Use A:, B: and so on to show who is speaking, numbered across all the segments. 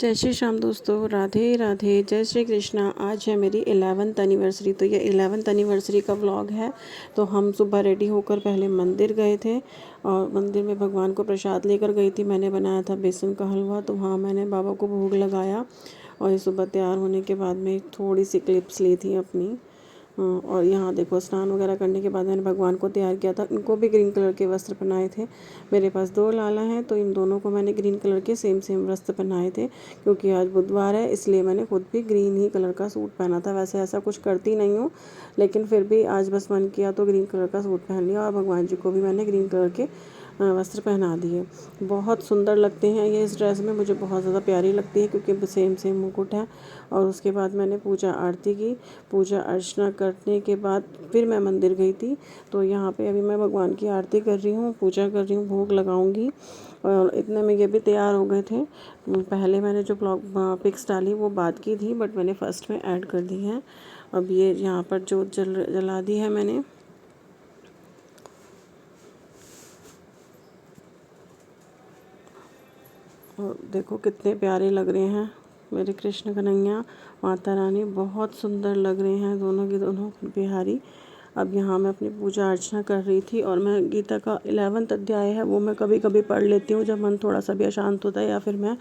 A: जय श्री श्याम दोस्तों, राधे राधे, जय श्री कृष्णा। आज है मेरी 11th एनिवर्सरी। तो ये 11th एनिवर्सरी का व्लॉग है। तो हम सुबह रेडी होकर पहले मंदिर गए थे और मंदिर में भगवान को प्रसाद लेकर गई थी। मैंने बनाया था बेसन का हलवा, तो वहाँ मैंने बाबा को भोग लगाया। और ये सुबह तैयार होने के बाद में थोड़ी सी क्लिप्स ली थी अपनी। और यहाँ देखो, स्नान वगैरह करने के बाद मैंने भगवान को तैयार किया था। इनको भी ग्रीन कलर के वस्त्र पहनाए थे। मेरे पास 2 लाला हैं, तो इन दोनों को मैंने ग्रीन कलर के सेम वस्त्र पहनाए थे। क्योंकि आज बुधवार है, इसलिए मैंने खुद भी ग्रीन ही कलर का सूट पहना था। वैसे ऐसा कुछ करती नहीं हूँ, लेकिन फिर भी आज बस मन किया तो ग्रीन कलर का सूट पहन लिया। और भगवान जी को भी मैंने ग्रीन कलर के वस्त्र पहना दिए। बहुत सुंदर लगते हैं ये। इस ड्रेस में मुझे बहुत ज़्यादा प्यारी लगती है, क्योंकि सेम मुकुट है। और उसके बाद मैंने पूजा आरती की। पूजा अर्चना करने के बाद फिर मैं मंदिर गई थी। तो यहाँ पे अभी मैं भगवान की आरती कर रही हूँ, पूजा कर रही हूँ, भोग लगाऊंगी। और इतने में ये भी तैयार हो गए थे। पहले मैंने जो पिक्स डाली वो बाद की थी, बट मैंने फर्स्ट में ऐड कर दी है। अब ये यहाँ पर जोत जला दी है मैंने। और देखो कितने प्यारे लग रहे हैं मेरे कृष्ण कन्हैया, माता रानी। बहुत सुंदर लग रहे हैं दोनों के दोनों बिहारी। अब यहाँ मैं अपनी पूजा अर्चना कर रही थी। और मैं गीता का 11वां अध्याय है वो मैं कभी कभी पढ़ लेती हूँ, जब मन थोड़ा सा भी अशांत होता है, या फिर मैं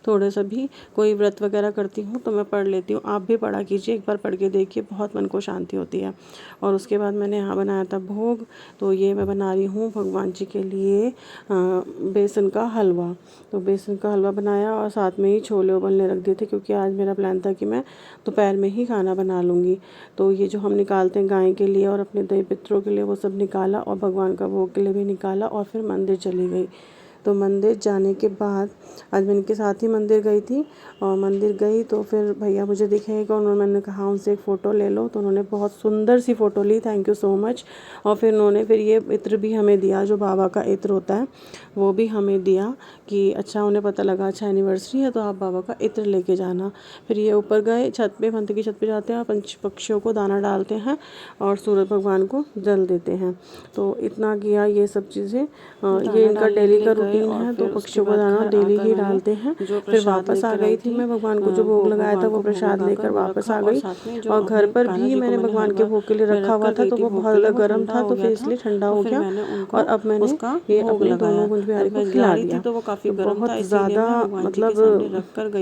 A: थोड़ा सा भी कोई व्रत वगैरह करती हूँ तो मैं पढ़ लेती हूँ। आप भी पढ़ा कीजिए, एक बार पढ़ के देखिए, बहुत मन को शांति होती है। और उसके बाद मैंने यहाँ बनाया था भोग। तो ये मैं बना रही हूँ भगवान जी के लिए बेसन का हलवा। तो बेसन का हलवा बनाया और साथ में ही छोले उबलने रख दिए थे, क्योंकि आज मेरा प्लान था कि मैं दोपहर में ही खाना बना लूँगी। तो ये जो हम निकालते हैं गाय के लिए और अपने देवी पितरों के लिए, वो सब निकाला और भगवान का भोग के लिए भी निकाला। और फिर मंदिर चली गई। तो मंदिर जाने के बाद आज मैं इनके साथ ही मंदिर गई थी। और मंदिर गई तो फिर भैया मुझे दिखेगा, मैंने कहा उनसे एक फ़ोटो ले लो। तो उन्होंने बहुत सुंदर सी फ़ोटो ली, थैंक यू सो मच। और फिर उन्होंने ये इत्र भी हमें दिया, जो बाबा का इत्र होता है वो भी हमें दिया। कि अच्छा, उन्हें पता लगा अच्छा एनिवर्सरी है तो आप बाबा का इत्र लेके जाना। फिर ये ऊपर गए छत पे, मंदिर की छत पे जाते हैं और पक्षियों को दाना डालते हैं और सूरज भगवान को जल देते हैं। तो इतना किया, ये सब चीज़ें ये इनका डेली का रूटीन है। तो पक्षियों को दाना डेली ही डालते हैं। फिर वापस आ गई थी मैं, भगवान को जो भोग लगाया था वो प्रसाद लेकर वापस आ गई। और घर पर भी मैंने भगवान के भोग के लिए रखा हुआ था, तो वो बहुत ज़्यादा गर्म था, तो फिर इसलिए ठंडा हो गया। और अब मैंने ये अपने दोनों कुंज बिहारी को खिला दिया। तो बहुत ज़्यादा मतलब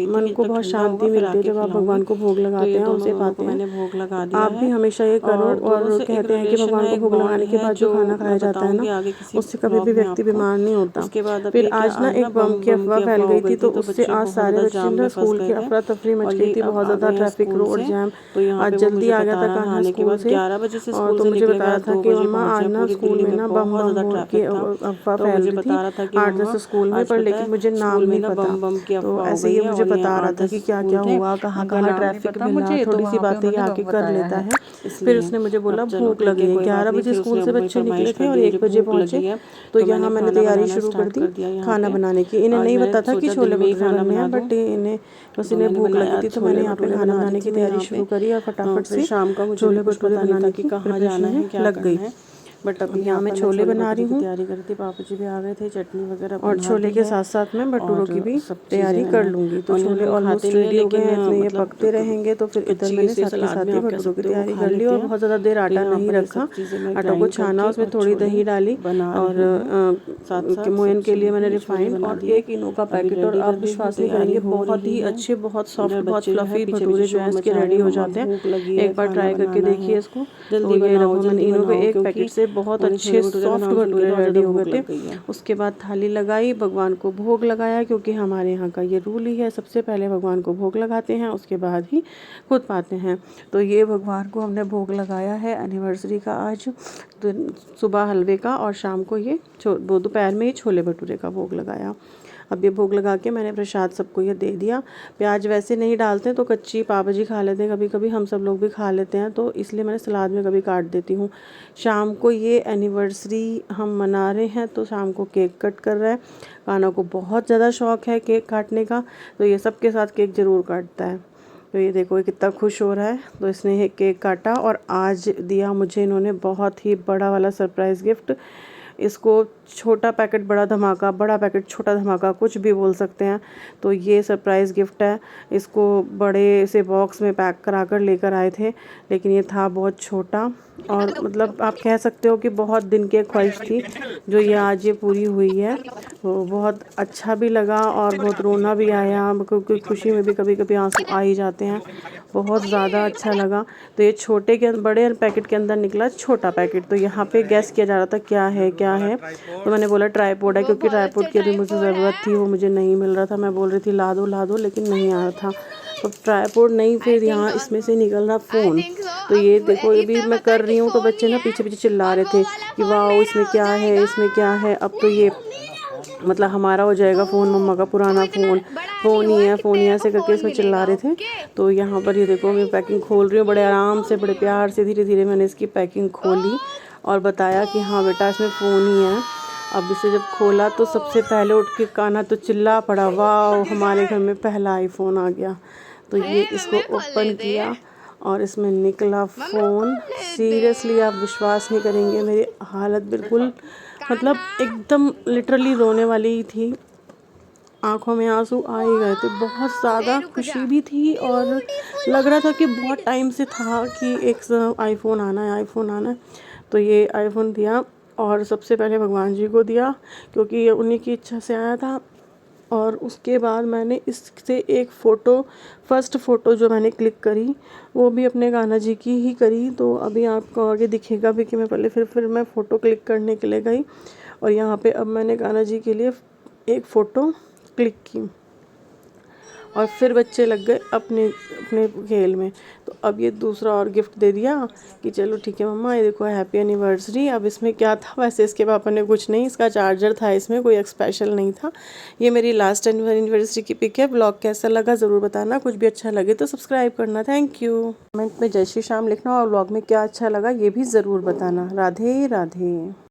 A: मन को बहुत शांति मिलती है जब आप भगवान को भोग लगाते हैं, उसे पाते हैं। आप भी हमेशा ये करो। और कहते हैं कि भगवान को भोग लगाने के बाद जो खाना खाया जाता है ना, उससे कभी भी व्यक्ति बीमार नहीं होता। फिर आज ना एक बम की अफवाह फैल गई थी, तो उससे आज सारे बच्चे ना स्कूल की अफरा तफरी मच गई थी। बहुत ज़्यादा ट्रैफिक, रोड जैम। आज जल्दी आ गया था कहाँ स्कूल से। और तो मुझे बताया था कि मम्मा आज ना स्कूल में ना बम की अफवाह फैल रही थी 8-10 स्कूल में, पर लेकिन मुझे नाम नहीं पता। तो ऐसे ही मुझे बता रहा था कि क्या क्या हुआ, कहाँ कहाँ ट्रैफिक मिला, थोड़ी सी बातें ये आके कर लेता है। फिर उसने मुझे बोला भूख लगी है। 11 बजे स्कूल से बच्चे निकले थे और 1 बजे पहुँचे। तो यहाँ मैंने तैयारी शुरू कर दी खाना बनाने की। इन्हें नहीं पता था कि छोले भटूरे बनने हैं, बट इन्हें बस इन्हें भूख लगी थी। तो मैंने यहाँ पे खाना बनाने की तैयारी शुरू करी और फटाफट से छोले भटूरे बनाने की प्रिपरेशन में लग गई। बट अभी यहाँ मैं छोले बना रही हूँ, तैयारी करती। पापा जी भी आ गए थे, चटनी वगैरह, और छोले के साथ साथ मैं भटूरों की भी तैयारी कर लूँगी। तो छोले ऑलमोस्ट रेडी हो गए हैं, इतने ये पकते रहेंगे। तो फिर इधर मैंने साथ के साथ ही भटूरों की तैयारी कर ली। और बहुत ज़्यादा देर आटा नहीं रखा, आटा को छाना, उसमें थोड़ी दही डाली। और मोयन के लिए मैंने रिफाइंड और 1 इनो का पैकेट। और आप विश्वास नहीं करेंगे, बहुत ही अच्छे, बहुत सॉफ्ट, बहुत फ्लफी भटूरे जो है इसके रेडी हो जाते हैं। एक बार ट्राई करके देखिए इसको। तो ये रखो, मैंने इनो के 1 पैकेट से बहुत अच्छे सॉफ्ट भटूरे रेडी हो गए थे। उसके बाद थाली लगाई, भगवान को भोग लगाया, क्योंकि हमारे यहाँ का ये रूल ही है, सबसे पहले भगवान को भोग लगाते हैं, उसके बाद ही खुद पाते हैं। तो ये भगवान को हमने भोग लगाया है एनिवर्सरी का आज। तो सुबह हलवे का और शाम को ये दोपहर में ही छोले भटूरे का भोग लगाया। अब ये भोग लगा के मैंने प्रसाद सबको ये दे दिया। प्याज वैसे नहीं डालते, तो कच्ची पापा जी खा लेते हैं, कभी कभी हम सब लोग भी खा लेते हैं, तो इसलिए मैंने सलाद में कभी काट देती हूँ। शाम को ये एनिवर्सरी हम मना रहे हैं, तो शाम को केक कट कर रहा है। कान्हा को बहुत ज़्यादा शौक़ है केक काटने का, तो ये सबके साथ केक ज़रूर काटता है। तो ये देखो ये कितना खुश हो रहा है। तो इसने केक काटा और आज दिया मुझे इन्होंने बहुत ही बड़ा वाला सरप्राइज़ गिफ्ट। इसको छोटा पैकेट बड़ा धमाका, बड़ा पैकेट छोटा धमाका, कुछ भी बोल सकते हैं। तो ये सरप्राइज़ गिफ्ट है। इसको बड़े से बॉक्स में पैक करा कर लेकर आए थे, लेकिन ये था बहुत छोटा, और मतलब आप कह सकते हो कि बहुत दिन की ख्वाहिश थी जो ये आज ये पूरी हुई है। तो बहुत अच्छा भी लगा और बहुत रोना भी आया, क्योंकि खुशी में भी कभी कभी आंसू आ ही जाते हैं। बहुत ज़्यादा अच्छा लगा। तो ये छोटे के बड़े पैकेट के अंदर निकला छोटा पैकेट। तो यहाँ पे गैस किया जा रहा था क्या है क्या है, तो मैंने बोला ट्राईपोड है, क्योंकि ट्राईपोड की अभी मुझे ज़रूरत थी, वो मुझे नहीं मिल रहा था। मैं बोल रही थी ला दो, लेकिन नहीं आ रहा था। तो ट्राईपोड नहीं, फिर यहाँ इसमें से निकल रहा फ़ोन। तो ये देखो, ये भी मैं कर रही हूँ तो बच्चे ना पीछे पीछे चिल्ला रहे थे कि वाह इसमें क्या है, इसमें क्या है। अब तो ये मतलब हमारा हो जाएगा फ़ोन, मम्मा का पुराना फ़ोन ही है, फ़ोन ही है, ऐसे करके इसमें चिल्ला रहे थे। तो यहाँ पर ये देखो मैं पैकिंग खोल रही हूँ, बड़े आराम से, बड़े प्यार से, धीरे धीरे मैंने इसकी पैकिंग खोली और बताया कि हाँ बेटा इसमें फ़ोन ही है। अब इसे जब खोला तो सबसे पहले उठ के कान्हा तो चिल्ला पड़ा, वाह हमारे घर में पहला आईफ़ोन आ गया। तो ये इसको ओपन किया और इसमें निकला फ़ोन। सीरियसली आप विश्वास नहीं करेंगे, मेरी हालत बिल्कुल मतलब एकदम लिटरली रोने वाली ही थी। आंखों में आंसू आ ही गए थे। बहुत ज़्यादा खुशी भी थी और लग रहा था कि बहुत टाइम से था कि एक आईफ़ोन आना है, आईफ़ोन आना है। तो ये आईफ़ोन दिया और सबसे पहले भगवान जी को दिया, क्योंकि ये उन्हीं की इच्छा से आया था। और उसके बाद मैंने इससे एक फ़ोटो, फर्स्ट फ़ोटो जो मैंने क्लिक करी वो भी अपने कान्हा जी की ही करी। तो अभी आपको आगे दिखेगा भी कि मैं पहले फिर मैं फ़ोटो क्लिक करने के लिए गई और यहाँ पे अब मैंने कान्हा जी के लिए एक फ़ोटो क्लिक की और फिर बच्चे लग गए अपने अपने खेल में। तो अब ये दूसरा और गिफ्ट दे दिया कि चलो ठीक है मम्मा, ये देखो हैप्पी एनिवर्सरी। अब इसमें क्या था, वैसे इसके पापा ने कुछ नहीं, इसका चार्जर था, इसमें कोई स्पेशल नहीं था। ये मेरी लास्ट एनिवर्सरी की पिक है। ब्लॉग कैसा लगा ज़रूर बताना, कुछ भी अच्छा लगे तो सब्सक्राइब करना। Thank you. कमेंट में जय श्री श्याम लिखना और ब्लॉग में क्या अच्छा लगा ये भी ज़रूर बताना। राधे राधे।